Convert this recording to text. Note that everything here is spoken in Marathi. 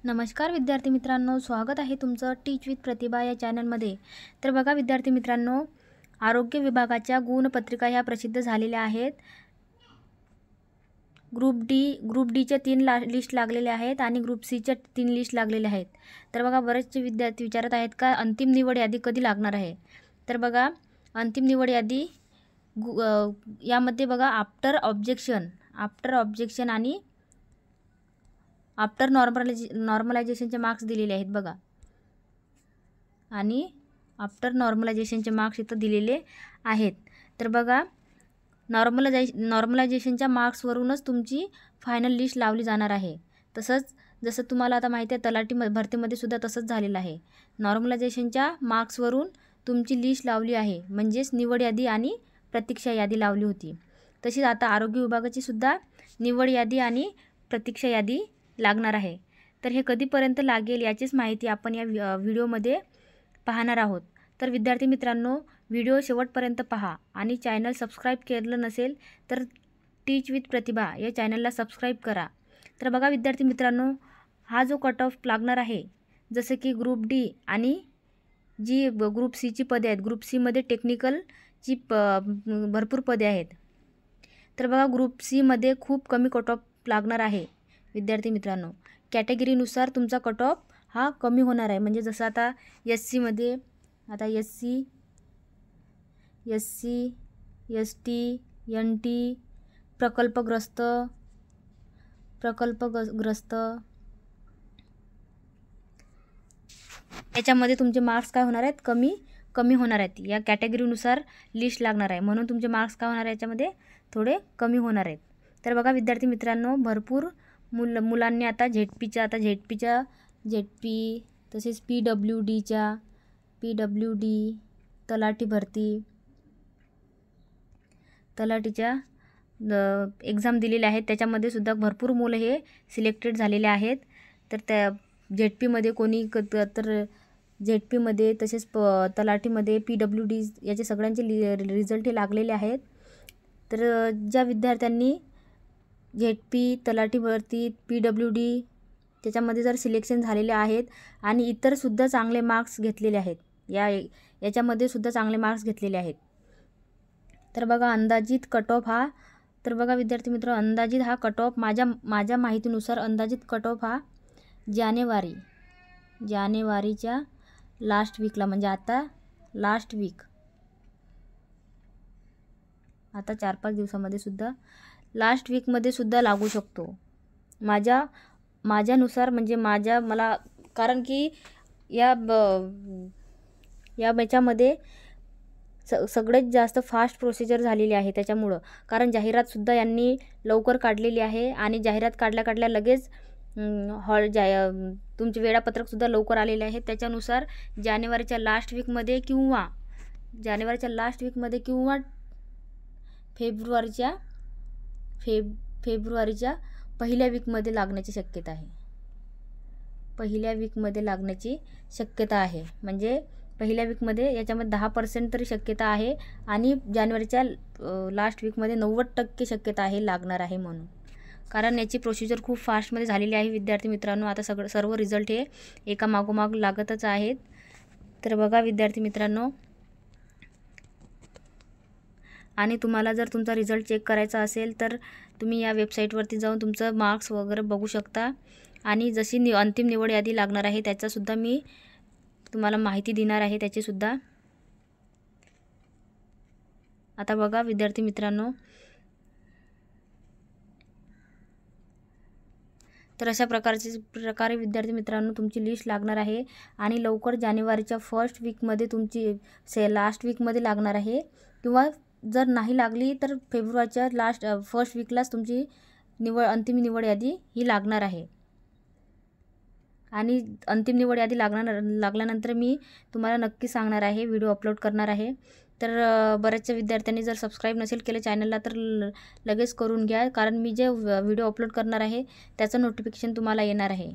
नमस्कार विद्यार्थी मित्रांनो, स्वागत आहे तुमचं टीच विथ प्रतिभा या चॅनलमध्ये। तर बघा विद्यार्थी मित्रांनो, आरोग्य विभागाच्या गुणपत्रिका ह्या प्रसिद्ध झालेल्या आहेत। ग्रुप डीच्या 3 लिस्ट लागलेल्या आहेत आणि ग्रुप सीच्या 3 लिस्ट लागलेल्या आहेत। तर बघा बरेचसे विद्यार्थी विचारत आहेत का अंतिम निवड यादी कधी लागणार आहे। तर बघा अंतिम निवड यादी यामध्ये बघा आफ्टर ऑब्जेक्शन आणि आफ्टर नॉर्मलायझेशनचे मार्क्स दिलेले आहेत बघा, आणि आफ्टर नॉर्मलायझेशनचे मार्क्स इथं दिलेले आहेत। तर बघा नॉर्मलायझेशनच्या मार्क्सवरूनच तुमची फायनल लिस्ट लावली जाणार आहे। तसंच जसं तुम्हाला आता माहिती आहे तलाठी भरतीमध्ये सुद्धा तसंच झालेलं आहे। नॉर्मलायझेशनच्या मार्क्सवरून तुमची लिस्ट लावली आहे, म्हणजेच निवड यादी आणि प्रतीक्षा यादी लावली होती। तशीच आता आरोग्य विभागाची सुद्धा निवड यादी आणि प्रतीक्षा यादी लागणार आहे। तर हे कधीपर्यंत लागेल याचीच माहिती आपण या व्हिडिओमध्ये पाहणार आहोत। तर विद्यार्थी मित्रांनो, व्हिडिओ शेवटपर्यंत पहा आणि चॅनल सबस्क्राईब केलं नसेल तर टीच विथ प्रतिभा या चॅनलला सबस्क्राईब करा। तर बघा विद्यार्थी मित्रांनो, हा जो कट ऑफ लागणार आहे, जसं की ग्रुप डी आणि जी ग्रुप सीची पदे आहेत, ग्रुप सीमध्ये टेक्निकलची भरपूर पदे आहेत। तर बघा ग्रुप सीमध्ये खूप कमी कट ऑफ लागणार आहे विद्यार्थी मित्रांनो। कॅटेगरीनुसार तुमचा कट ऑफ हा कमी होणार आहे। म्हणजे जसं आता एस सीमध्ये आता S C, S T, N T, प्रकल्पग्रस्त याच्यामध्ये तुमचे मार्क्स काय होणार आहेत, कमी होणार आहेत। या कॅटेगरीनुसार लिस्ट लागणार आहे, म्हणून तुमचे मार्क्स काय होणार आहे याच्यामध्ये थोडे कमी होणार आहेत। तर बघा विद्यार्थी मित्रांनो, भरपूर मुलांनी आता झेडपी तसेच पीडब्ल्यूडी तलाठी भरती तलाठीच्या एक्झाम दिलेल्या आहेत। त्याच्यामध्ये सुद्धा भरपूर मुलं हे सिलेक्टेड झालेले आहेत। तर त्या झेडपीमध्ये कोणी तर झेडपीमध्ये तसेच तलाठीमध्ये पीडब्ल्यूडी याचे सगळ्यांचे रिझल्ट हे लागलेले आहेत। तर ज्या विद्यार्थ्यांनी झेडपी तलाठी भरती पीडब्ल्यूडी त्याच्यामध्ये जर सिलेक्शन झालेले आहेत आणि इतरसुद्धा चांगले मार्क्स घेतलेले आहेत, याच्यामध्ये सुद्धा चांगले मार्क्स घेतलेले आहेत। तर बघा अंदाजित कट ऑफ हा, तर बघा विद्यार्थी मित्र, अंदाजित हा कट ऑफ माझ्या माहितीनुसार अंदाजित कट ऑफ हा जानेवारीच्या लास्ट वीकला, म्हणजे आता लास्ट वीक, आता 4-5 दिवसामध्ये सुद्धा लास्ट वीकमध्ये सुद्धा लागू शकतो माझ्यानुसार। म्हणजे मला कारण की या याच्यामध्ये सगळ्यात जास्त फास्ट प्रोसिजर झालेली आहे त्याच्यामुळं, कारण जाहिरातसुद्धा यांनी लवकर काढलेली आहे आणि जाहिरात काढल्या लगेच तुमचे वेळापत्रकसुद्धा लवकर आलेले आहे। त्याच्यानुसार जानेवारीच्या लास्ट वीकमध्ये किंवा फेब्रुवारीच्या पहिल्या वीकमध्ये लागण्याची शक्यता आहे। म्हणजे पहिल्या वीकमध्ये याच्यामध्ये 10% तरी शक्यता आहे आणि जानेवारीच्या लास्ट वीकमध्ये 90% शक्यता आहे लागणार आहे म्हणून, कारण याची प्रोसिजर खूप फास्टमध्ये झालेली आहे विद्यार्थी मित्रांनो। आता सर्व रिझल्ट हे एका मागोमाग लागतच आहेत। तर बघा विद्यार्थी मित्रांनो, आणि तुम्हाला जर तुमचा रिझल्ट चेक करायचा असेल तर तुम्ही या वेबसाईटवरती जाऊन तुमचं मार्क्स वगैरे बघू शकता। आणि जशी अंतिम निवड यादी लागणार आहे त्याचासुद्धा मी तुम्हाला माहिती देणार आहे त्याचीसुद्धा। आता बघा विद्यार्थी मित्रांनो, तर अशा प्रकारे विद्यार्थी मित्रांनो तुमची लिस्ट लागणार आहे आणि लवकर जानेवारीच्या फर्स्ट वीकमध्ये तुमची लास्ट वीकमध्ये लागणार आहे, किंवा जर नाही लागली तर फेब्रुवारीच्या फर्स्ट वीकलाच तुमची अंतिम निवड यादी ही लागणार आहे। आणि अंतिम निवड यादी लागल्यानंतर मी तुम्हाला नक्की सांगणार आहे, व्हिडिओ अपलोड करणार आहे। तर बऱ्याचशा विद्यार्थ्यांनी जर सबस्क्राईब नसेल केलं चॅनलला तर लगेच करून घ्या, कारण मी जे व्हिडिओ अपलोड करणार आहे त्याचं नोटिफिकेशन तुम्हाला येणार आहे।